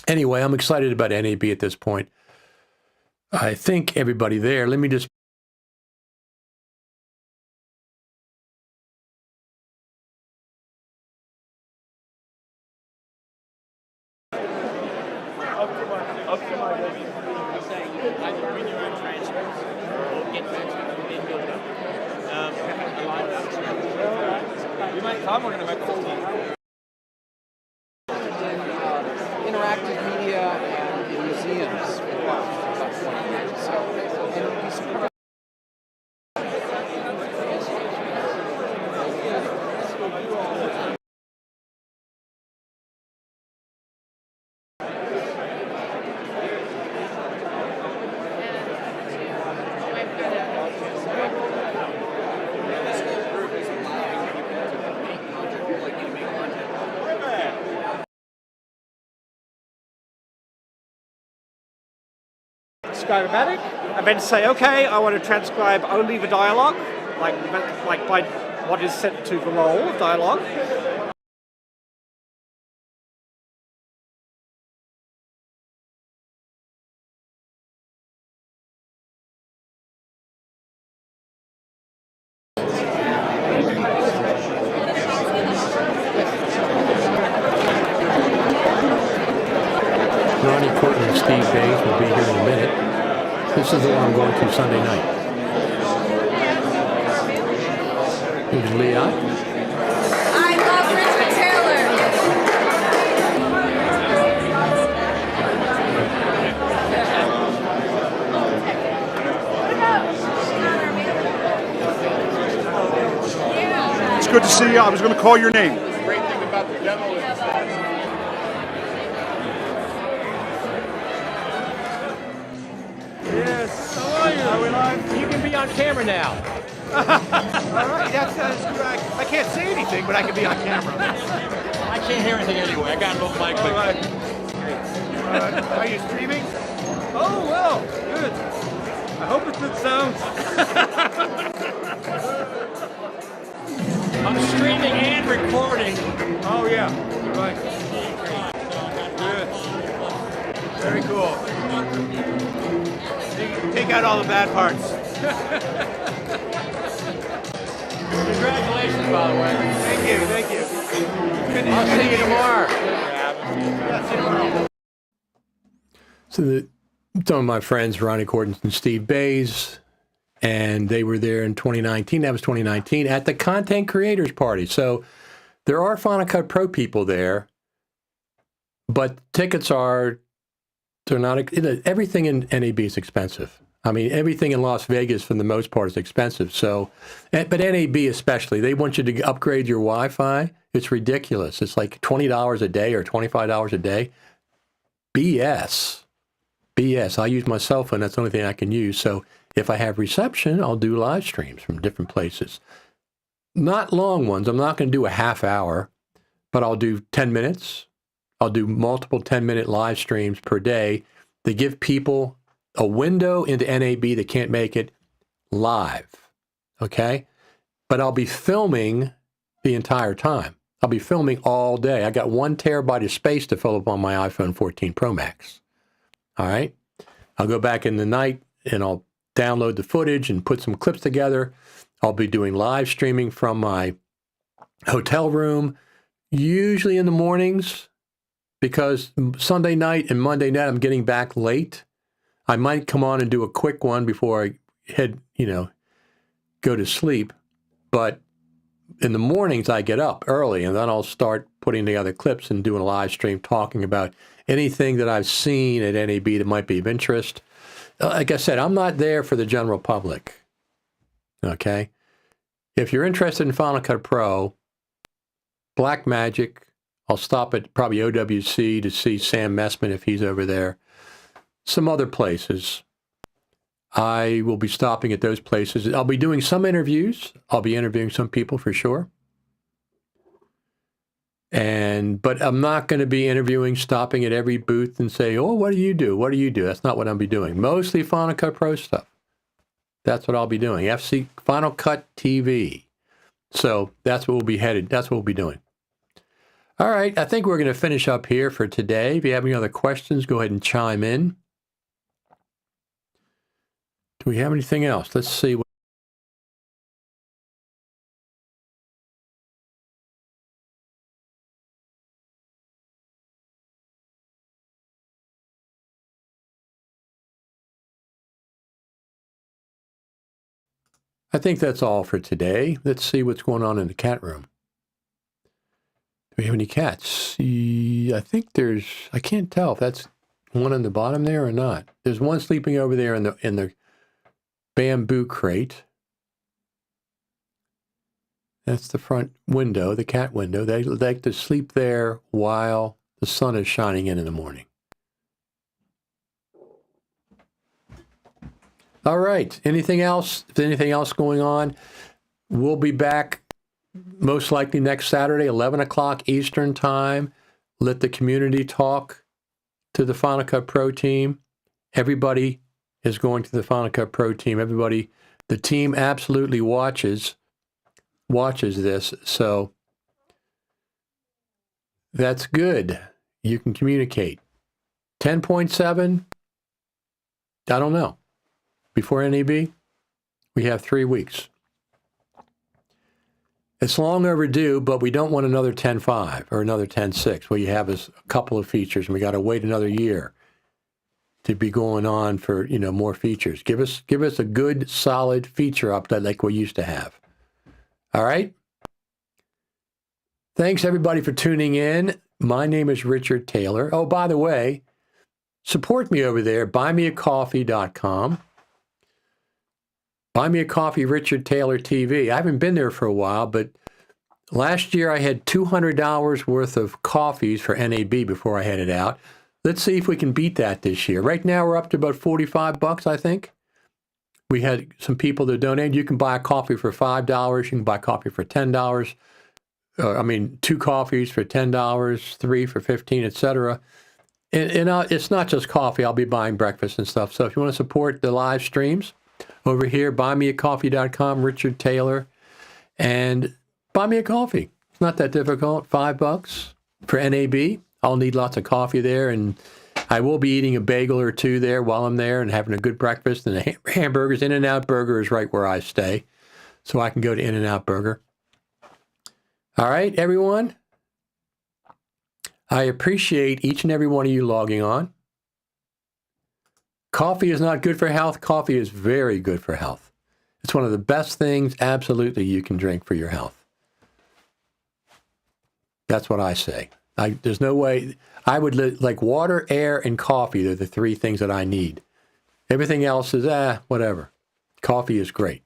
Anyway, I'm excited about NAB at this point. I think everybody there, let me just We're going to make the whole team. Interactive media and museums for about 20 years. So, and diagrammatic, and then say, okay, I want to transcribe only the dialogue, like by what is set to the role of dialogue. Ronnie Courtney and Steve Bays will be here in a minute. This is the one I'm going to Sunday night. Here's Leah. I love Richard Taylor. It's good to see you. I was going to call your name. Great thing about the demo is Yes. How are you? Are we live? You can be on camera now. All right, that's good. I can't say anything, but I can be on camera. I can't hear anything anyway. I got a little mic. All right. Are you streaming? Oh, well, good. I hope it's good sound. I'm streaming and recording. Oh, yeah. Right. Good. Very cool. Take out all the bad parts. Congratulations, by the way. Thank you. Thank you. I'll see you tomorrow. Yeah, see you tomorrow. So some of my friends, Ronnie Courtney and Steve Bays, and they were there in 2019. That was 2019 at the Content Creators Party. So there are Final Cut Pro people there, but tickets they're not, everything in NAB is expensive. I mean, everything in Las Vegas, for the most part, is expensive. So, but NAB especially, they want you to upgrade your Wi-Fi. It's ridiculous. It's like $20 a day or $25 a day. BS. I use my cell phone. That's the only thing I can use. So if I have reception, I'll do live streams from different places. Not long ones. I'm not going to do a half hour, but I'll do 10 minutes. I'll do multiple 10-minute live streams per day to give people a window into NAB that can't make it live, okay? But I'll be filming the entire time. I'll be filming all day. I got 1 terabyte of space to fill up on my iPhone 14 Pro Max, all right? I'll go back in the night and I'll download the footage and put some clips together. I'll be doing live streaming from my hotel room, usually in the mornings, because Sunday night and Monday night I'm getting back late. I might come on and do a quick one before I go to sleep. But in the mornings I get up early and then I'll start putting together clips and doing a live stream talking about anything that I've seen at NAB that might be of interest. Like I said, I'm not there for the general public. Okay? If you're interested in Final Cut Pro, Blackmagic, I'll stop at probably OWC to see Sam Messman if he's over there. Some other places. I will be stopping at those places. I'll be doing some interviews. I'll be interviewing some people for sure. But I'm not going to be stopping at every booth and say, oh, what do you do? What do you do? That's not what I'll be doing. Mostly Final Cut Pro stuff. That's what I'll be doing. Final Cut TV. So that's what we'll be headed. That's what we'll be doing. All right, I think we're going to finish up here for today. If you have any other questions, go ahead and chime in. Do we have anything else? Let's see. I think that's all for today. Let's see what's going on in the cat room. Do we have any cats? I think I can't tell if that's one on the bottom there or not. There's one sleeping over there in the bamboo crate. That's the front window, the cat window. They like to sleep there while the sun is shining in the morning. All right. Anything else? If there's anything else going on, we'll be back most likely next Saturday, 11 o'clock Eastern time. Let the community talk to the Final Cut Pro team. Everybody is going to the Final Cut Pro team. Everybody, the team absolutely watches this, so that's good. You can communicate. 10.7, I don't know. Before NAB, we have 3 weeks. It's long overdue, but we don't want another 10.5 or another 10.6. What you have is a couple of features, and we got to wait another year to be going on for, more features. Give us a good, solid feature update like we used to have. All right? Thanks, everybody, for tuning in. My name is Richard Taylor. Oh, by the way, support me over there, buymeacoffee.com. Buy Me a Coffee, Richard Taylor TV. I haven't been there for a while, but last year I had $200 worth of coffees for NAB before I headed out. Let's see if we can beat that this year. Right now we're up to about $45, I think. We had some people that donated. You can buy a coffee for $5. You can buy coffee for $10. 2 coffees for $10, 3 for $15, etc. And it's not just coffee. I'll be buying breakfast and stuff. So if you want to support the live streams, over here, buymeacoffee.com, Richard Taylor, and buy me a coffee. It's not that difficult. $5 for NAB. I'll need lots of coffee there, and I will be eating a bagel or two there while I'm there and having a good breakfast and hamburgers. In-N-Out Burger is right where I stay, so I can go to In-N-Out Burger. All right, everyone. I appreciate each and every one of you logging on. Coffee is not good for health. Coffee is very good for health. It's one of the best things, absolutely, you can drink for your health. That's what I say. There's no way. I would like water, air, and coffee. They're the 3 things that I need. Everything else is, whatever. Coffee is great.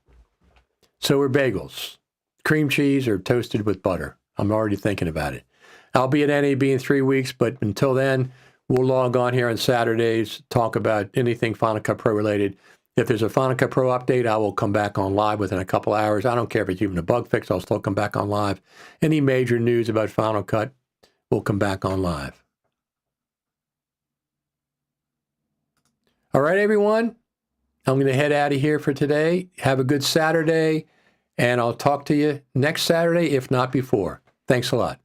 So are bagels. Cream cheese or toasted with butter. I'm already thinking about it. I'll be at NAB in 3 weeks, but until then, we'll log on here on Saturdays, talk about anything Final Cut Pro related. If there's a Final Cut Pro update, I will come back on live within a couple hours. I don't care if it's even a bug fix, I'll still come back on live. Any major news about Final Cut, we'll come back on live. All right, everyone. I'm going to head out of here for today. Have a good Saturday, and I'll talk to you next Saturday, if not before. Thanks a lot.